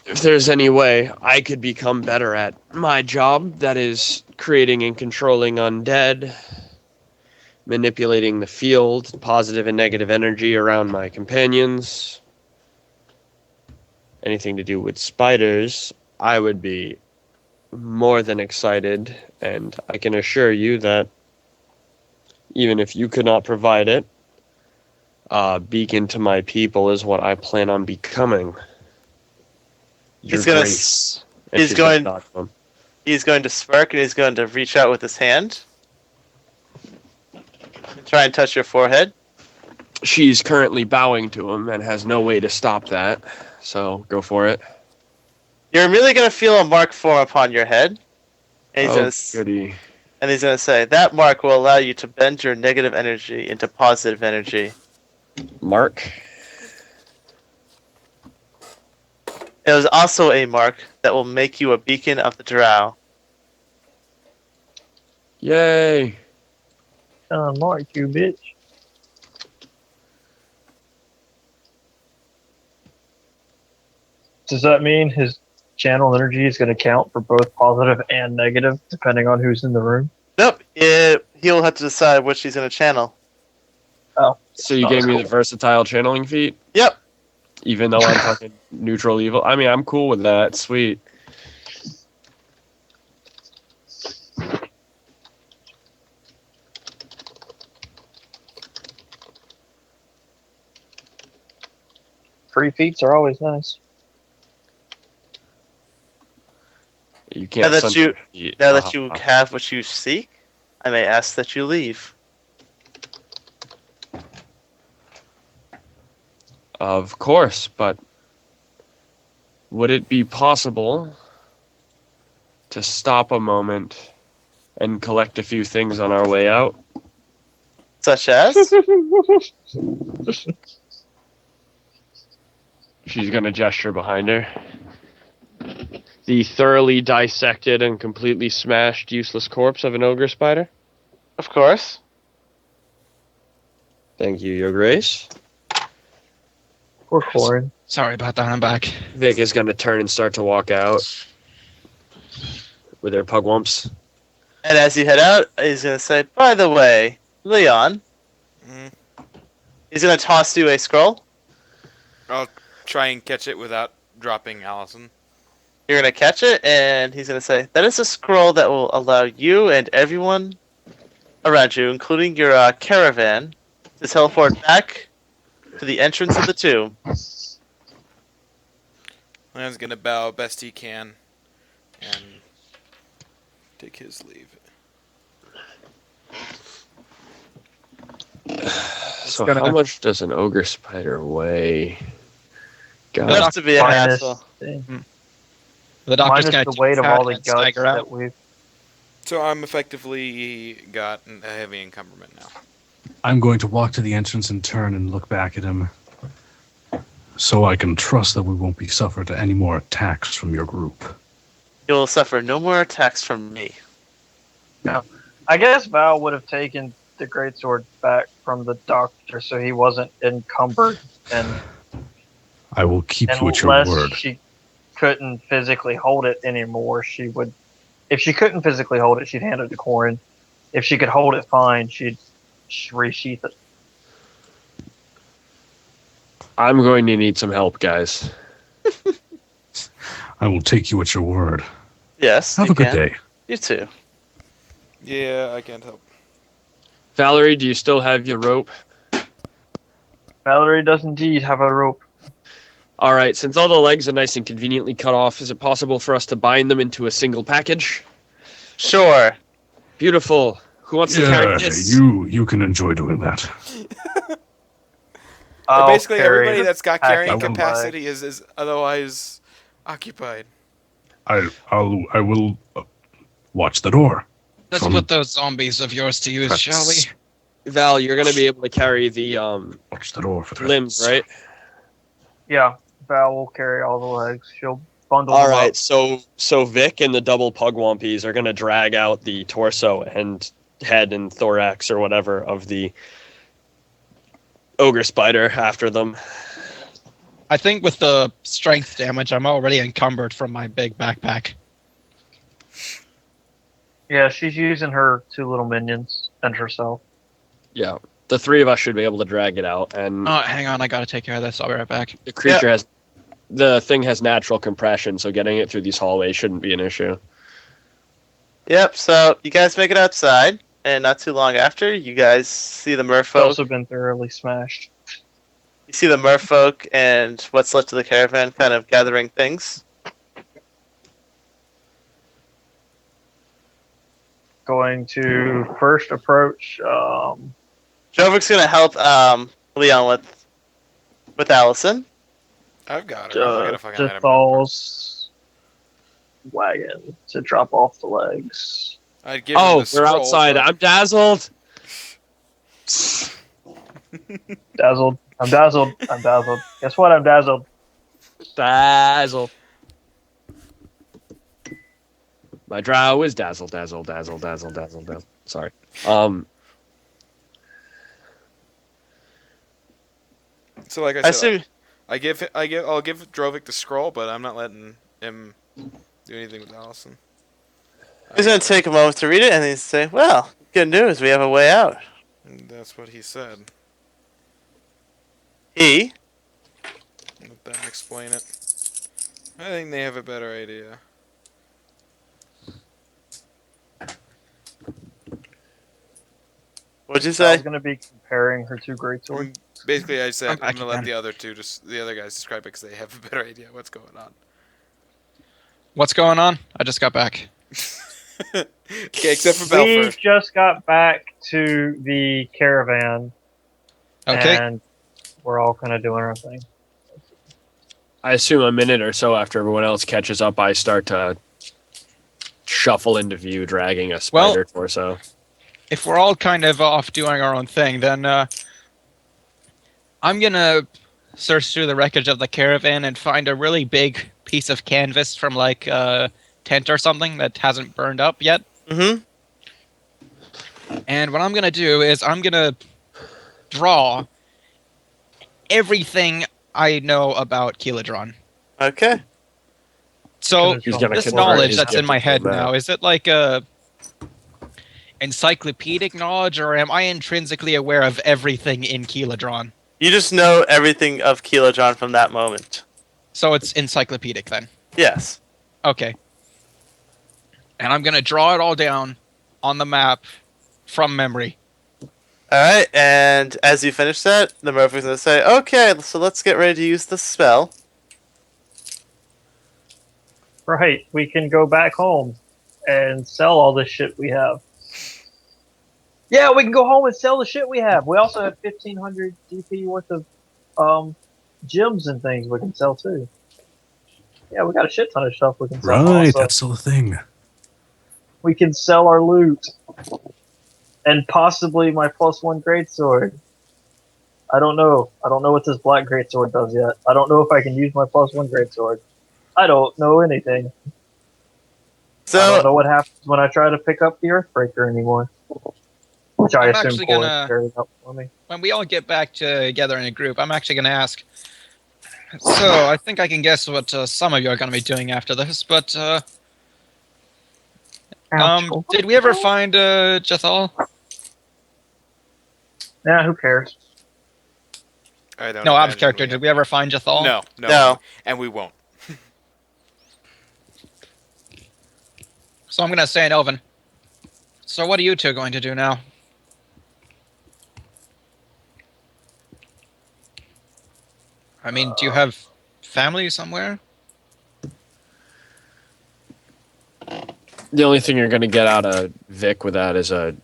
if there's any way I could become better at my job, that is creating and controlling undead, manipulating the field, positive and negative energy around my companions, anything to do with spiders, I would be more than excited, and I can assure you that even if you could not provide it, beacon to my people is what I plan on becoming. Your He's gonna grace. And he's she's going- gonna nod to him. He's going to smirk and he's going to reach out with his hand and try and touch your forehead. She's currently bowing to him and has no way to stop that, so go for it. You're immediately going to feel a mark form upon your head. And he's Oh, going to goody. And he's going to say, that mark will allow you to bend your negative energy into positive energy. Mark? It was also a mark that will make you a beacon of the drow. Yay! Unlike you, bitch. Does that mean his channel energy is going to count for both positive and negative, depending on who's in the room? Nope. He'll have to decide which he's going to channel. Oh. So you Not gave as me cool. the versatile channeling feat, Yep. even though I'm fucking neutral evil. I mean, I'm cool with that. Sweet. Free feats are always nice. You can't. Now that sunset you feat. now that you have what you seek, I may ask that you leave. Of course, but would it be possible to stop a moment and collect a few things on our way out? Such as? She's gonna gesture behind her. The thoroughly dissected and completely smashed, useless corpse of an ogre spider. Of course. Thank you, Your Grace. Poor Corin. Sorry about that. I'm back. Vic is gonna turn and start to walk out with her pugwumps. And as you head out, he's going to say, by the way, Leon, Mhm. he's going to toss you a scroll. I'll try and catch it without dropping Allison. You're going to catch it, and he's going to say, that is a scroll that will allow you and everyone around you, including your caravan, to teleport back to the entrance of the tomb. Leon's gonna bow best he can and take his leave. So gonna- how much does an ogre spider weigh? God. Enough to be a Minus hassle. The doctor's minus gonna the weight of all the and guts stagger out. that we've. So I'm effectively got a heavy encumberment now. I'm going to walk to the entrance and turn and look back at him, so I can trust that we won't be suffered any more attacks from your group. You will suffer no more attacks from me. I guess Val would have taken the greatsword back from the doctor, so he wasn't encumbered, and I will keep you at your unless word. she couldn't physically hold it anymore, she would. If she couldn't physically hold it, she'd hand it to Corin. If she could hold it fine, she'd resheath it. I'm going to need some help, guys. I will take you at your word. Yes, Have you a good can. day. You too. Yeah, I can't help. Valerie, do you still have your rope? Valerie does indeed have a rope. All right, since all the legs are nice and conveniently cut off, is it possible for us to bind them into a single package? Sure. Beautiful. Who wants to carry Yeah, this? you can enjoy doing that. I'll Basically, carry everybody the that's got package carrying of capacity legs. is otherwise occupied. I will watch the door. Let's put those zombies of yours to use, shall we? Val, you're going to be able to carry the Watch the door for limbs, right? Yeah, Val will carry all the legs. She'll bundle All them right, up. so Vic and the double pugwumpies are going to drag out the torso and head and thorax or whatever of the ogre spider after them. I think with the strength damage, I'm already encumbered from my big backpack. Yeah, she's using her two little minions and herself. Yeah, the three of us should be able to drag it out, and Oh, hang on, I gotta take care of this. I'll be right back. the creature has the thing has natural compression, so getting it through these hallways shouldn't be an issue. Yep, so you guys make it outside, and not too long after, you guys see the It's merfolk. also been thoroughly smashed. You see the merfolk and what's left of the caravan kind of gathering things. Going to first approach. Jovik's gonna help Leon with Allison. I've got her. I got a fucking item. Thal's wagon to drop off the legs. I'd give him Oh, the we're scroll, outside. but- I'm dazzled. Dazzled. I'm dazzled. I'm dazzled. Guess what? I'm dazzled. Dazzle. My drow is dazzle, dazzle, dazzle, dazzle, dazzle, dazzle. Sorry. So like I I said, assume I'll give Drovic the scroll, but I'm not letting him do anything with Allison. he's gonna take a moment to read it, and he's say, "Well, good news. We have a way out." And that's what he said. He. Let them explain it. I think they have a better idea. What'd you I say? was going to be comparing her two greatswords. Basically, I said I'm back I'm gonna let again. the other guys describe it because they have a better idea what's going on. What's going on? I just got back. Okay, except for We Belford. just got back to the caravan, Okay. and we're all kind of doing our thing. I assume a minute or so after everyone else catches up, I start to shuffle into view, dragging a spider torso. If we're all kind of off doing our own thing, then I'm gonna search through the wreckage of the caravan and find a really big piece of canvas from like a tent or something that hasn't burned up yet. Mm-hmm. And what I'm gonna do is I'm gonna draw everything I know about Keeladron. Okay. So He's gonna this convert knowledge his that's in gift my into a head map. now, is it like a encyclopedic knowledge, or am I intrinsically aware of everything in Keeladron? You just know everything of Keeladron from that moment. So it's encyclopedic then. Yes. Okay. And I'm gonna draw it all down on the map from memory. Alright, and as you finish that, the Murphy's gonna say, "Okay, so let's get ready to use the spell." Right, we can go back home and sell all the shit we have. Yeah, we can go home and sell the shit we have. We also have 1,500 DP worth of gems and things we can sell too. Yeah, we got a shit ton of stuff we can sell. Right, Also, that's still a thing. we can sell our loot and possibly my +1 greatsword. I don't know. I don't know what this black greatsword does yet. I don't know if I can use my +1 greatsword. I don't know anything. I don't So, know what happens when I try to pick up the Earthbreaker anymore. Which I I'm assume actually Cor gonna- carries up for me. When we all get back together in a group, I'm actually gonna ask. So I think I can guess what some of you are gonna be doing after this, but did we ever find Jathal? Yeah, who cares? I don't. No, out of imagine character. we Did we ever find Jathal? No. And we won't. So I'm gonna say in Elven. So what are you two going to do now? I mean, do you have family somewhere? The only thing you're gonna get out of Vic with that is a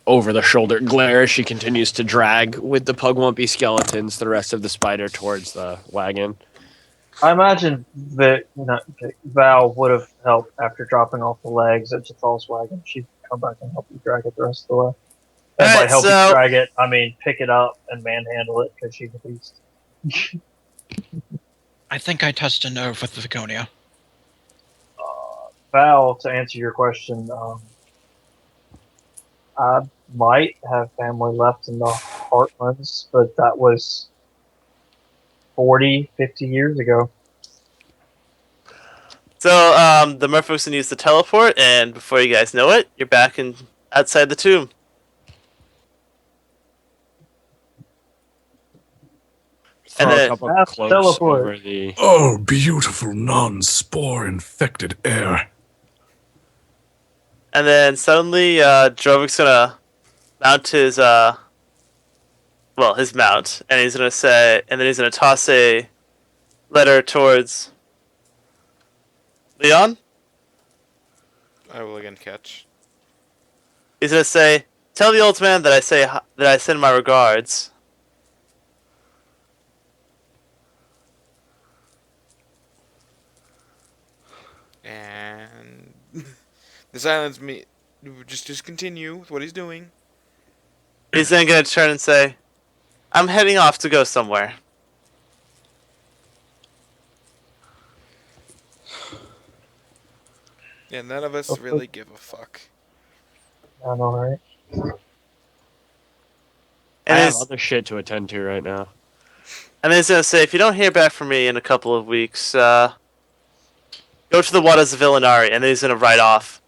over-the-shoulder glare as she continues to drag with the Pugwumpy skeletons the rest of the spider towards the wagon. I imagine that Val would have helped after dropping off the legs at Jathal's wagon. She'd come back and help you drag it the rest of the way. And by Alright, help you so- drag it, I mean pick it up and manhandle it because she's a beast. I think I touched a nerve with the Viconia. Val, to answer your question, I might have family left in the Heartlands, but that was 40, 50 years ago. So, the Murphys gonna use the teleport, and before you guys know it, you're back outside the tomb. Throw And a then- couple That's cloaks teleport. over the. Oh, beautiful non-spore infected air. And then suddenly, Drovic's gonna mount his mount, and he's gonna say, and then he's gonna toss a letter towards Leon. I will again catch. He's gonna say, "Tell the old man that I send my regards." And the silence me. Just continue with what he's doing. He's then gonna turn and say, "I'm heading off to go somewhere." Yeah, none of us really give a fuck. I know, right? I And have his, other shit to attend to right now. And then he's gonna say, if you don't hear back from me in a couple of weeks, go to the waters of Villanari, and then he's gonna ride off.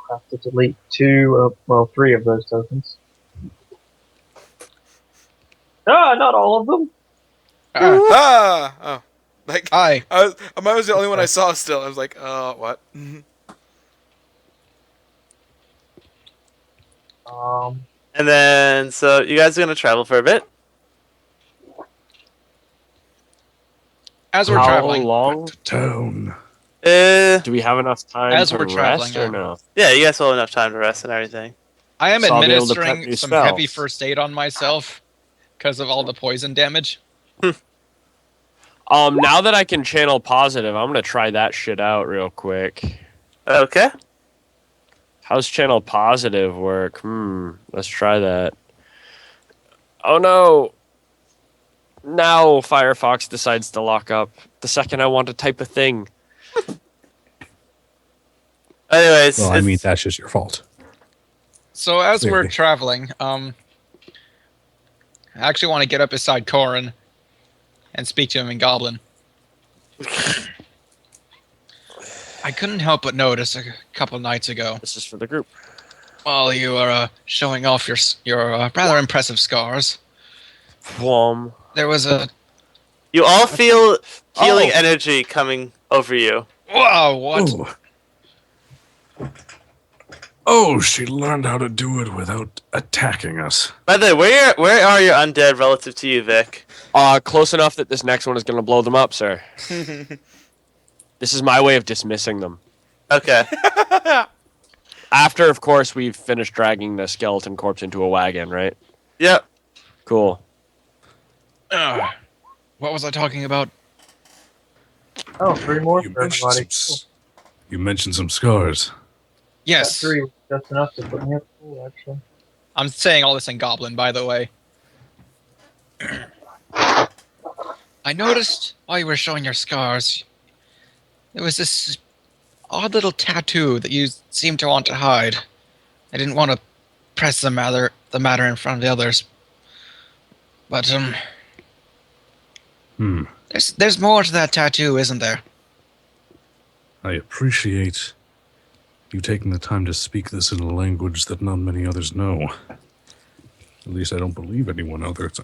Have to delete 3 of those tokens. Ah, not all of them. Ah! Oh. Like, Hi. I was the only one I saw still. I was like, what? And then, so you guys are gonna travel for a bit. As we're How traveling, long? Town. Do we have enough time As to we're traveling, rest or no? Yeah, you guys will have enough time to rest and everything. I am So I'll be able to prep administering new some heavy spells. first aid on myself because of all the poison damage. Now that I can channel positive, I'm gonna try that shit out real quick. Okay. How's channel positive work? Let's try that. Oh no! Now Firefox decides to lock up the second I want to type a thing. Anyways, Well, I mean, that's just your fault. So as we're Clearly. traveling, I actually want to get up beside Corin and speak to him in Goblin. I couldn't help but notice a couple nights ago, This is for the group. while you were showing off your rather impressive scars, Whom. there was a you all feel healing Oh. energy coming over you. whoa. What? Oh. Oh, she learned how to do it without attacking us. By the way, where are your undead relative to you, Vic? Close enough that this next one is gonna blow them up, sir. This is my way of dismissing them. Okay. After, of course, we've finished dragging the skeleton corpse into a wagon, right? Yep. Cool. What was I talking about? Oh, 3 more You for mentioned, everybody. you mentioned some scars. Yes, 3. That's enough to put me up full, actually. I'm saying all this in Goblin, by the way. I noticed while you were showing your scars, there was this odd little tattoo that you seemed to want to hide. I didn't want to press the matter in front of the others, but there's more to that tattoo, isn't there? I appreciate you taking the time to speak this in a language that not many others know. At least I don't believe anyone else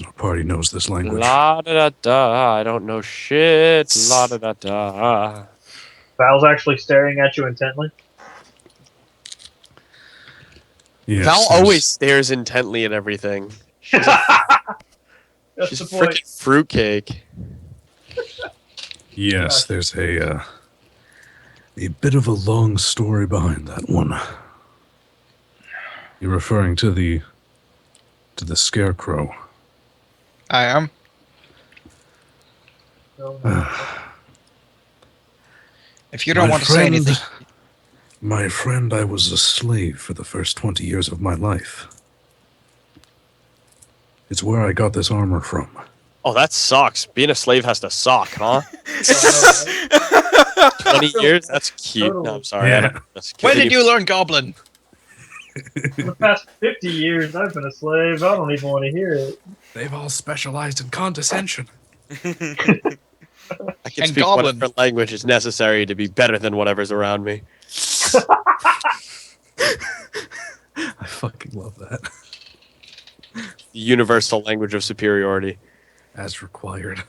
in our party knows this language. La da da da. I don't know shit. La da da da. Val's actually staring at you intently. Yes, Val there's- always stares intently at everything. She's a That's the freaking point. fruitcake. Yes, there's a bit of a long story behind that one. You're referring to the scarecrow. I am. If you don't want to say anything, My friend, I was a slave for the first 20 years of my life. It's where I got this armor from. Oh, that sucks. Being a slave has to suck, huh? 20 years? That's cute. No, I'm sorry. Yeah. That's when cute. did you learn Goblin? For the past 50 years, I've been a slave. I don't even want to hear it. They've all specialized in condescension. I can and speak Goblin. whatever language is necessary to be better than whatever's around me. I fucking love that. The universal language of superiority. As required.